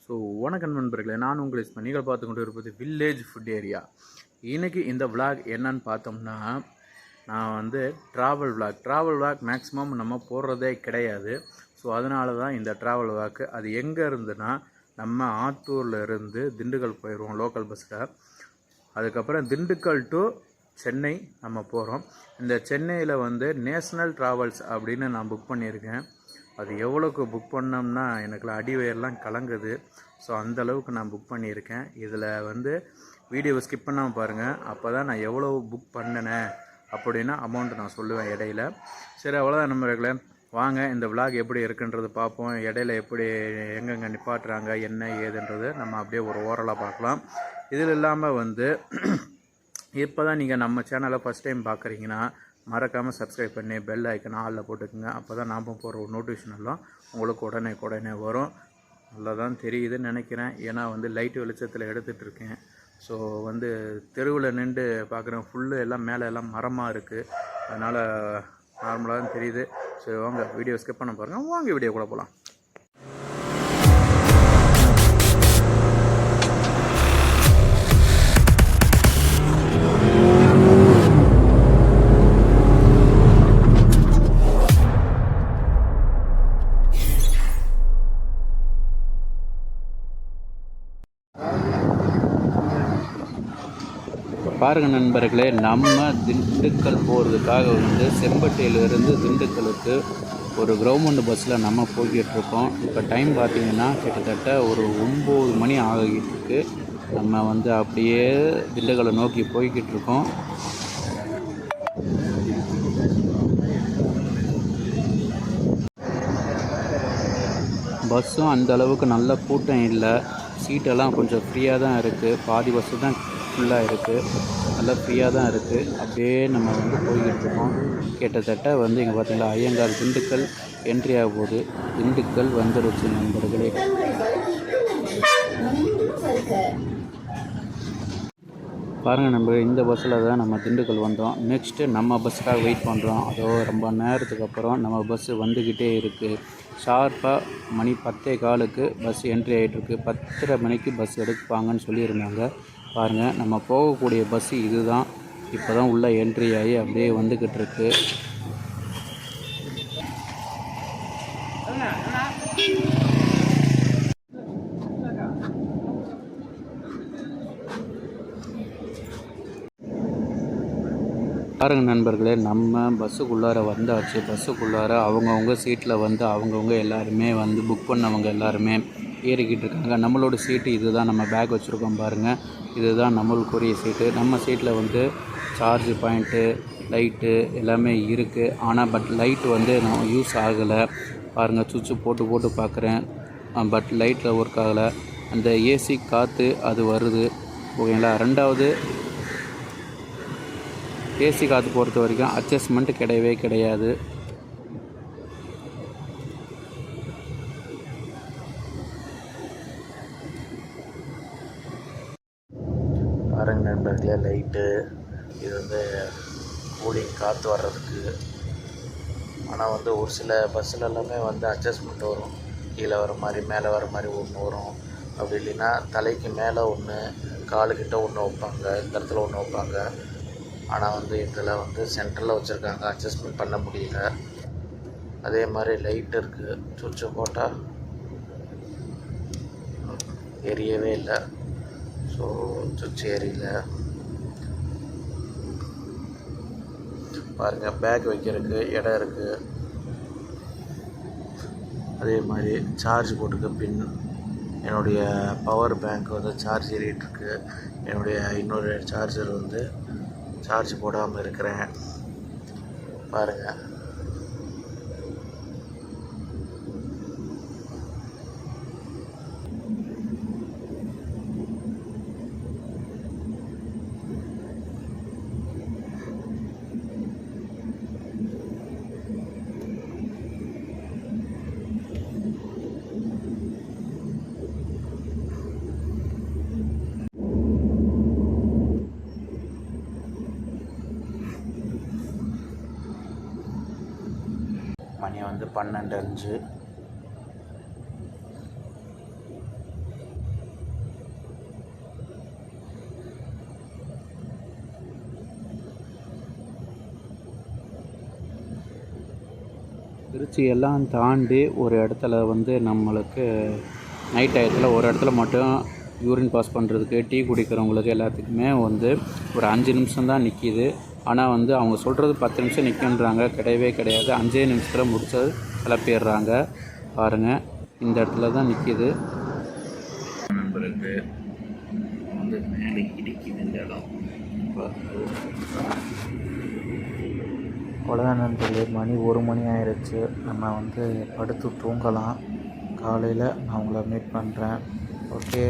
So வணக்கம் நண்பர்களே, நான் உங்களை நீங்கள் பார்த்து கொண்டு இருப்பது வில்லேஜ் ஃபுட் ஏரியா. இன்றைக்கி இந்த விளாக் என்னன்னு பார்த்தோம்னா, நான் வந்து ட்ராவல் விளாக் மேக்ஸிமம் நம்ம போடுறதே கிடையாது. ஸோ அதனால தான் இந்த ட்ராவல் விளாக்கு. அது எங்கே இருந்துன்னா, நம்ம ஆத்தூரில் இருந்து திண்டுக்கல் போயிடுவோம் லோக்கல் பஸ்ஸில். அதுக்கப்புறம் திண்டுக்கல் டு சென்னை நம்ம போகிறோம். இந்த சென்னையில் வந்து நேஷ்னல் ட்ராவல்ஸ் அப்படின்னு நான் புக் பண்ணியிருக்கேன். அது எவ்வளோக்கு புக் பண்ணோம்னா எனக்குலாம் அடிவயர்லாம் கலங்குது. ஸோ அந்தளவுக்கு நான் புக் பண்ணியிருக்கேன். இதில் வந்து வீடியோவை ஸ்கிப் பண்ணாமல் பாருங்கள். அப்போ தான் நான் எவ்வளோ புக் பண்ணினேன் அப்படின்னா அமௌண்ட்டு நான் சொல்லுவேன் இடையில. சரி, அவ்வளோதான் நண்பர்களே, வாங்க இந்த விளாக் எப்படி இருக்குன்றது பார்ப்போம். இடையில எப்படி எங்கெங்கே நிப்பாட்டுறாங்க என்ன ஏதுன்றது நம்ம அப்படியே ஒரு ஓரலாக பார்க்கலாம். இதில் இல்லாமல் வந்து இப்போ தான் நீங்கள் நம்ம சேனலை ஃபஸ்ட் டைம் பார்க்குறீங்கன்னா மறக்காமல் சப்ஸ்கிரைப் பண்ணி பெல் ஐக்கன் ஆளில் போட்டுக்குங்க. அப்போ தான் நாம் போகிற ஒரு நோட்டிஃபிகேஷன் எல்லாம் உங்களுக்கு உடனே வரும். நல்லா தான் தெரியுதுன்னு நினைக்கிறேன், ஏன்னா வந்து லைட்டு வெளிச்சத்தில் எடுத்துகிட்டு இருக்கேன். ஸோ வந்து தெருவில் நின்று பார்க்குறேன், ஃபுல்லு எல்லாம் மேலே எல்லாம் மரமாக இருக்குது. அதனால் நார்மலாக தான் தெரியுது. சரி வாங்க வீடியோ ஸ்கிப் பண்ண பாருங்கள், வாங்க வீடியோ கூட போகலாம். பாருங்கள் நண்பர்களே, நம்ம திண்டுக்கல் போகிறதுக்காக வந்து செம்பட்டியிலிருந்து திண்டுக்கலுக்கு ஒரு கவர்மெண்ட் பஸ்ஸில் நம்ம போய்கிட்ருக்கோம். இப்போ டைம் பார்த்திங்கன்னா கிட்டத்தட்ட ஒரு 9 மணி ஆகிட்டுருக்கு. நம்ம வந்து அப்படியே திண்டுக்கலை நோக்கி போய்கிட்ருக்கோம். பஸ்ஸும் அந்த அளவுக்கு நல்ல கூட்டம் இல்லை. சீட்டெல்லாம் கொஞ்சம் ஃப்ரீயாக தான் இருக்குது. பாதி பஸ்ஸு தான் ஃபுல்லாக இருக்குது. நல்லா ஃப்ரீயாக தான் இருக்குது. அப்படியே நம்ம வந்து போய்கிட்ருக்கோம். கிட்டத்தட்ட வந்து இங்கே பார்த்தீங்களா, ஐயங்கார் திண்டுக்கல் என்ட்ரி ஆக போகுது. திண்டுக்கல் வந்துருச்சு நண்பர்களே. பாருங்கள் நண்பர்களே, இந்த பஸ்ஸில் தான் நம்ம திண்டுக்கல் வந்தோம். நெக்ஸ்ட்டு நம்ம பஸ்ஸுக்காக வெயிட் பண்ணுறோம். அதோ ரொம்ப நேரத்துக்கு அப்புறம் நம்ம பஸ்ஸு வந்துக்கிட்டே இருக்குது. ஷார்ப்பாக மணி 10:15 பஸ் என்ட்ரி ஆகிட்டுருக்கு. 10:30 மணிக்கு பஸ் எடுப்பாங்கன்னு சொல்லியிருந்தாங்க. பாருங்கள், நம்ம போகக்கூடிய பஸ்ஸு இது தான். இப்போ தான் உள்ளே என்ட்ரி ஆகி அப்படியே வந்துக்கிட்டு இருக்கு. பாருங்கள் நண்பர்களே, நம்ம பஸ்ஸுக்குள்ளார வந்தாச்சு. பஸ்ஸுக்குள்ளார அவங்கவுங்க சீட்டில் வந்து அவங்கவுங்க எல்லாருமே வந்து புக் பண்ணவங்க எல்லாருமே ஏறிக்கிட்டு இருக்காங்க. நம்மளோட சீட்டு இது தான். நம்ம பேக் வச்சுருக்கோம் பாருங்கள், இதுதான் நம்மளுக்குரிய சீட்டு. நம்ம சீட்டில் வந்து சார்ஜ் பாயிண்ட்டு, லைட்டு எல்லாமே இருக்குது. ஆனால் லைட்டு வந்து நான் யூஸ் ஆகலை. பாருங்கள், சுவிட்சு போட்டு பார்க்குறேன், பட் லைட்டில் ஒர்க் ஆகலை. அந்த ஏசி காற்று அது வருது, ஓகேங்களா. ரெண்டாவது, ஏசி காற்று பொறுத்த வரைக்கும் அட்ஜஸ்ட்மெண்ட் கிடையவே கிடையாது. பாருங்கள் நண்பர்களே, லைட்டு இது வந்து கூலிங் காற்று வர்றதுக்கு. ஆனால் வந்து ஒரு சில பஸ்ஸில் எல்லாமே வந்து அட்ஜஸ்ட்மெண்ட் வரும். கீழே வர மாதிரி மேலே வர மாதிரி ஒன்று வரும். அப்படி இல்லைன்னா தலைக்கு மேலே ஒன்று, காலுக்கிட்ட ஒன்று வைப்பாங்க, இந்த இடத்துல ஒன்று வைப்பாங்க. ஆனால் வந்து இதில் வந்து சென்டரில் வச்சுருக்காங்க, அட்ஜஸ்ட்மெண்ட் பண்ண முடியல. அதே மாதிரி லைட் இருக்குது, சுவிட்சு போட்டால் எரியவே இல்லை. ஸோ சுவிட்ச் எரியல. பாருங்கள், பேக் வைக்கிறதுக்கு இடம் இருக்குது. அதே மாதிரி சார்ஜ் போட்டுக்க பின். என்னுடைய பவர் பேங்க் வந்து சார்ஜ் ஏறிட்டுருக்கு. என்னுடைய இன்னொரு சார்ஜர் வந்து சார்ஜ் போடாமல் இருக்கிறேன். பாருங்கள், மணி வந்து 12:05. திருச்சி எல்லாம் தாண்டி ஒரு இடத்துல வந்து நம்மளுக்கு நைட் டயத்தில் ஒரு இடத்துல மட்டும் யூரின் பாஸ் பண்ணுறதுக்கு டீ குடிக்கிறவங்களுக்கு எல்லாத்துக்குமே வந்து ஒரு 5 நிமிஷம் தான் நிற்கிது. ஆனால் வந்து அவங்க சொல்கிறது 10 நிமிஷம் நிற்கின்றாங்க. கிடையவே கிடையாது. 5 நிமிஷத்தில் முடிச்சது கிளப்பிடுறாங்க. பாருங்கள், இந்த இடத்துல தான் நிற்கிது. நண்பருக்கு வந்து மேலே இடிக்குது இந்த இடம். அவ்வளோதான் நண்பர்களே, மணி 1 மணி ஆயிடுச்சு. நம்ம வந்து படுத்து தூங்கலாம். காலையில் நான் உங்களை மீட் பண்ணுறேன். ஓகே,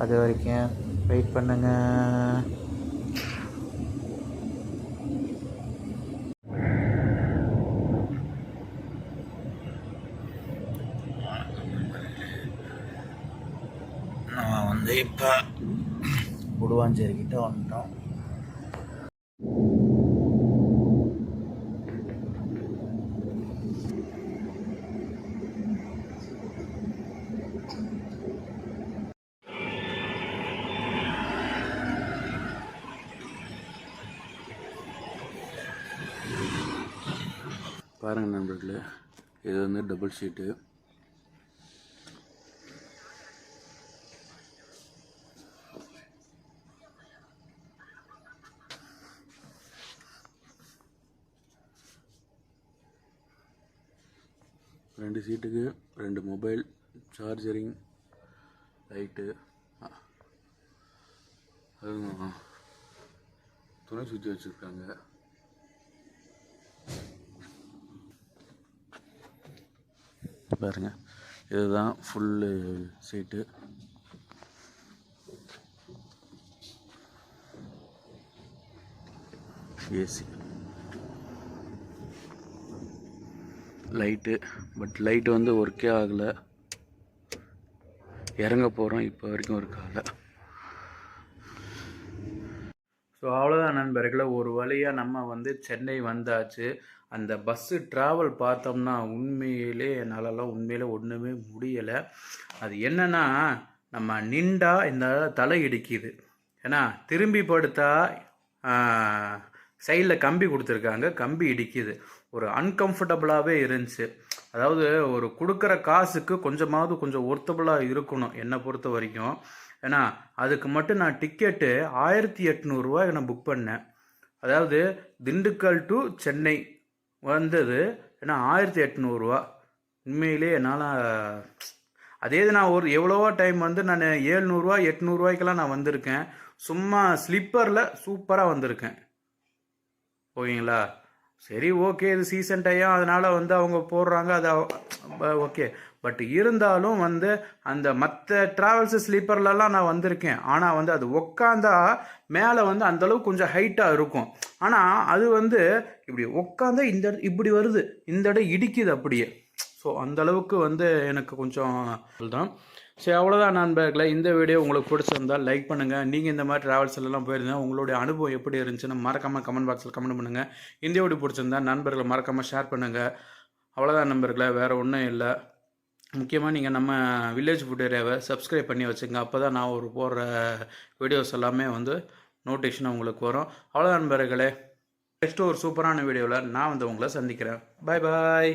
அது வரைக்கும் வெயிட் பண்ணுங்க. நம்ம வந்து இப்போ குடுவாஞ்சேரிக்கிட்ட வந்துட்டோம். பாருங்கள் நண்பர்களே, இது வந்து டபுள் ஷீட்டு. ரெண்டு சீட்டுக்கு 2 மொபைல் சார்ஜரிங் லைட்டு, அதுவும் துணை சுற்றி வச்சுருக்காங்க. பாருங்க, இதுதான் full seat. AC light, but light வந்து ஒர்க்கே ஆகலை. இறங்க போகிறோம், இப்போ வரைக்கும் ஒர்க் ஆகலை. ஸோ அவ்வளோதான் நண்பர்களே, ஒரு வழியாக நம்ம வந்து சென்னை வந்தாச்சு. அந்த பஸ்ஸு ட்ராவல் பார்த்தோம்னா உண்மையிலே என்னாலலாம் உண்மையிலே ஒன்றுமே முடியலை. அது என்னென்னா, நம்ம நின்றா இந்த தலை இடிக்குது. ஏன்னா திரும்பி படுத்தா சைடில் கம்பி கொடுத்துருக்காங்க, கம்பி இடிக்குது. ஒரு அன்கம்ஃபர்டபுளாகவே இருந்துச்சு. அதாவது ஒரு கொடுக்குற காசுக்கு கொஞ்சம் ஒர்த்தபுளாக இருக்கணும் என்னை பொறுத்த வரைக்கும். ஏன்னா அதுக்கு மட்டும் நான் டிக்கெட்டு 1800 ரூபாய் நான் புக் பண்ணேன். அதாவது திண்டுக்கல் டு சென்னை வந்தது ஏன்னா 1800 ரூபா. உண்மையிலே என்னால் அதே இது நான் எவ்வளவோ டைம் வந்து நான் 700 ரூபா 800 ரூபாய்க்கெல்லாம் நான் வந்திருக்கேன். சும்மா ஸ்லிப்பரில் சூப்பராக வந்திருக்கேன். ஓகேங்களா? சரி, ஓகே, இது சீசன் டைம், அதனால் வந்து அவங்க போடுறாங்க, அது ஓகே. பட் இருந்தாலும் வந்து அந்த மற்ற ட்ராவல்ஸு ஸ்லீப்பர்லலாம் நான் வந்திருக்கேன். ஆனால் வந்து அது உக்காந்தா மேலே வந்து அந்தளவுக்கு கொஞ்சம் ஹைட்டாக இருக்கும். ஆனால் அது வந்து இப்படி உக்காந்தா இப்படி வருது, இந்த இடம் இடிக்குது அப்படியே. ஸோ அந்தளவுக்கு வந்து எனக்கு கொஞ்சம் தான். சரி, அவ்வளோதான் நண்பர்களே. இந்த வீடியோ உங்களுக்கு பிடிச்சிருந்தால் லைக் பண்ணுங்கள். நீங்கள் இந்த மாதிரி ட்ராவல்ஸ்லாம் போயிருந்தீங்க, உங்களுடைய அனுபவம் எப்படி இருந்துச்சுன்னு மறக்காமல் கமெண்ட் பாக்ஸில் கமெண்ட் பண்ணுங்கள். இந்த வீடியோ பிடிச்சிருந்தா நண்பர்களை மறக்காமல் ஷேர் பண்ணுங்கள். அவ்வளோதான் நண்பர்களே, வேறு ஒன்றும் இல்லை. முக்கியமாக நீங்கள் நம்ம வில்லேஜ் ஃபுட் ஏரியாவை சப்ஸ்கிரைப் பண்ணி வச்சுங்க. அப்போ தான் நான் போடுற வீடியோஸ் எல்லாமே வந்து நோட்டிஃபிகேஷன் உங்களுக்கு வரும். அவ்வளோதான் நண்பர்களே, நெக்ஸ்ட்டு ஒரு சூப்பரான வீடியோவில் நான் வந்து உங்களை சந்திக்கிறேன். பாய் பாய்.